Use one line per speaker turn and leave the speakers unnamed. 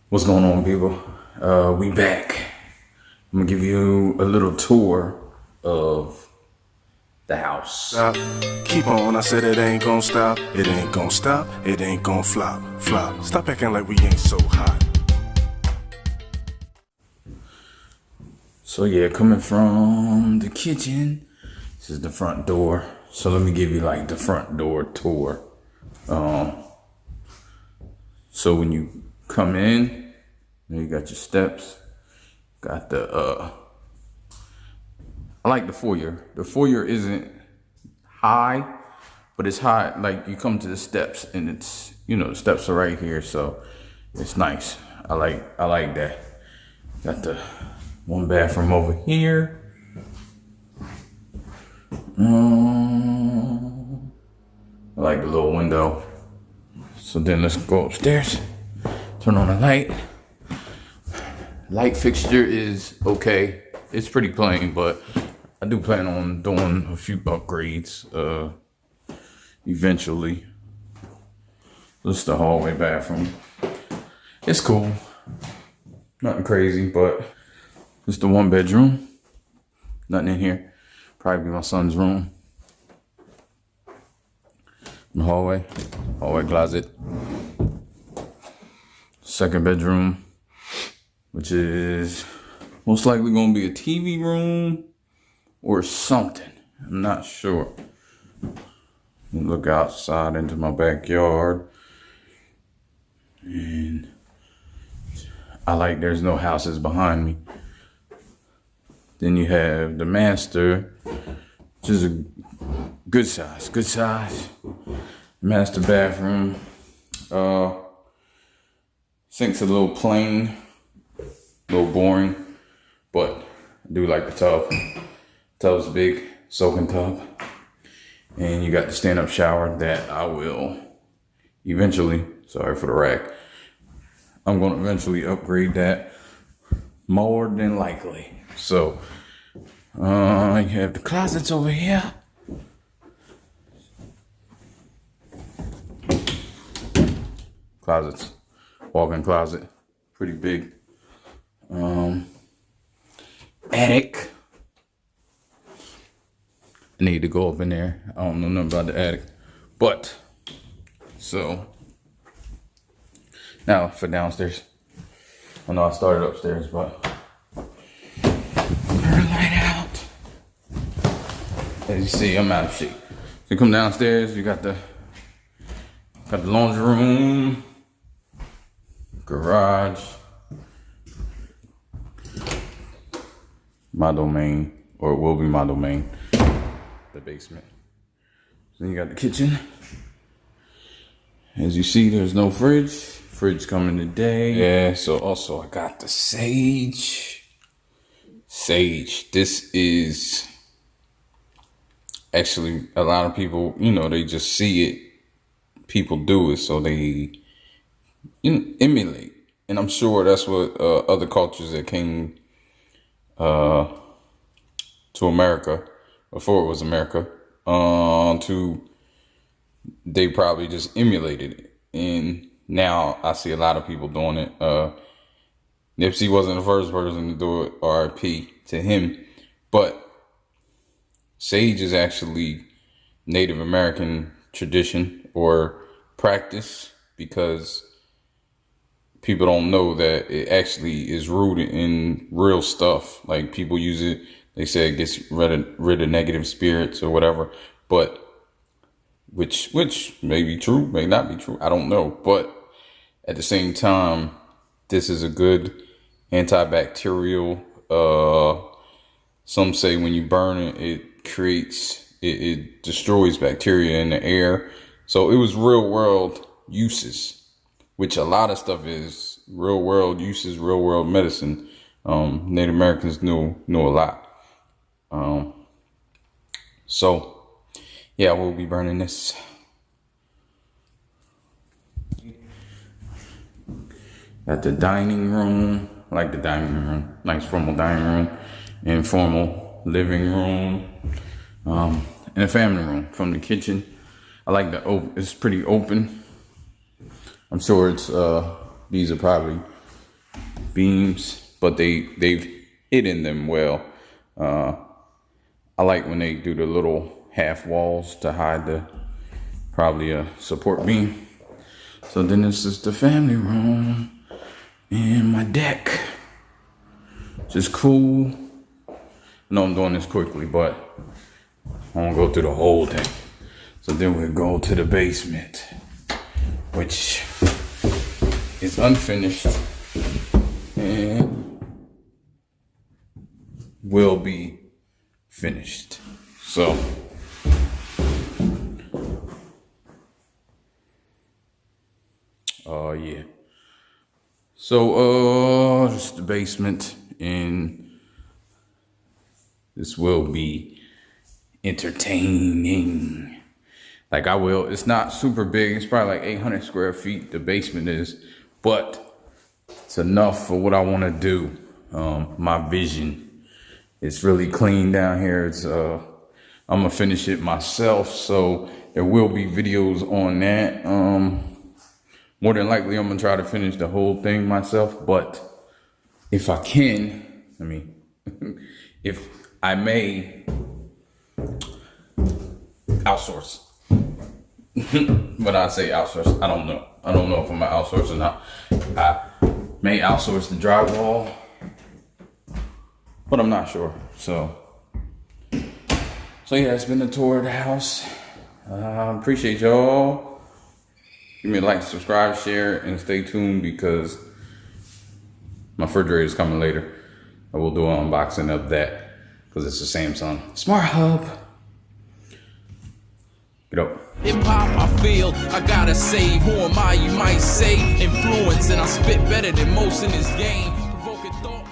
What's going on, people? We back. I'm gonna give you a little tour of the house.
Keep on, I said it ain't gonna stop. It ain't gonna stop, it ain't gonna flop. Stop acting like we ain't so hot.
So yeah, coming from the kitchen, this is the front door. So let me give you like the front door tour. So when you come in, you got your steps, got the, I like the foyer. The foyer isn't high, but it's high, like you come to the steps and it's, you know, the steps are right here, so it's nice. I like that. Got the one bathroom over here. I like the little window. So then let's go upstairs, turn on the light. Light fixture is okay. It's pretty plain, but I do plan on doing a few upgrades eventually. This is the hallway bathroom. It's cool. Nothing crazy, but it's the one bedroom. Nothing in here. Probably be my son's room. The hallway closet. Second bedroom, which is most likely gonna be a TV room or something. I'm not sure. Look outside into my backyard. And I like there's no houses behind me. Then you have the master, which is a good size. Master bathroom. Sink's a little plain, a little boring, but I do like the tub. Tub's big, soaking tub. And you got the stand-up shower that I will eventually, sorry for the rack, I'm gonna eventually upgrade that more than likely. So, you have the closets over here. Closets, walk-in closet, pretty big. Attic. I need to go up in there. I don't know nothing about the attic, but so now for downstairs. I know I started upstairs, but turn the light out. As you see, I'm out of shape. So you come downstairs, you got the laundry room, garage, my domain, or it will be my domain, the basement. Then you got the kitchen. As you see, there's no fridge. Fridge coming today. Yeah, so also I got the sage. Sage, this is actually a lot of people, you know, they just see it. People do it, so they emulate. And I'm sure that's what other cultures that came to America, before it was America, they probably just emulated it. And now I see a lot of people doing it. Nipsey wasn't the first person to do it, RIP to him. But sage is actually Native American tradition or practice, because people don't know that it actually is rooted in real stuff. Like, people use it, they say it gets rid of negative spirits or whatever, but which may be true, may not be true, I don't know. But at the same time, this is a good antibacterial. Some say when you burn it, it destroys bacteria in the air. So it was real world uses, which a lot of stuff is real world uses, real world medicine. Native Americans knew a lot. So yeah, we'll be burning this. Got the dining room. I like the dining room. Nice formal dining room. Informal living room. And a family room from the kitchen. I like it's pretty open. I'm sure it's these are probably beams, but they've hidden them well. I like when they do the little half walls to hide probably a support beam. So then this is the family room and my deck. Just cool. I know I'm doing this quickly, but I won't go through the whole thing. So then we'll go to the basement, which is unfinished and will be finished. So yeah. So just the basement, and this will be entertaining. Like it's not super big. It's probably like 800 square feet. The basement is, but it's enough for what I want to do. My vision. It's really clean down here. It's I'm gonna finish it myself, so there will be videos on that. More than likely, I'm gonna try to finish the whole thing myself. But if I can, if I may outsource. But I say outsource, I don't know. I don't know if I'm gonna outsource or not. I may outsource the drywall, but I'm not sure. So yeah, it's been a tour of the house. Appreciate y'all. Give me a like, subscribe, share, and stay tuned because my refrigerator is coming later. I will do an unboxing of that because it's a Samsung Smart Hub. Get up.
Hip hop, I feel I gotta save. Who am I? You might say influence, and I spit better than most in this game. Provoking thought.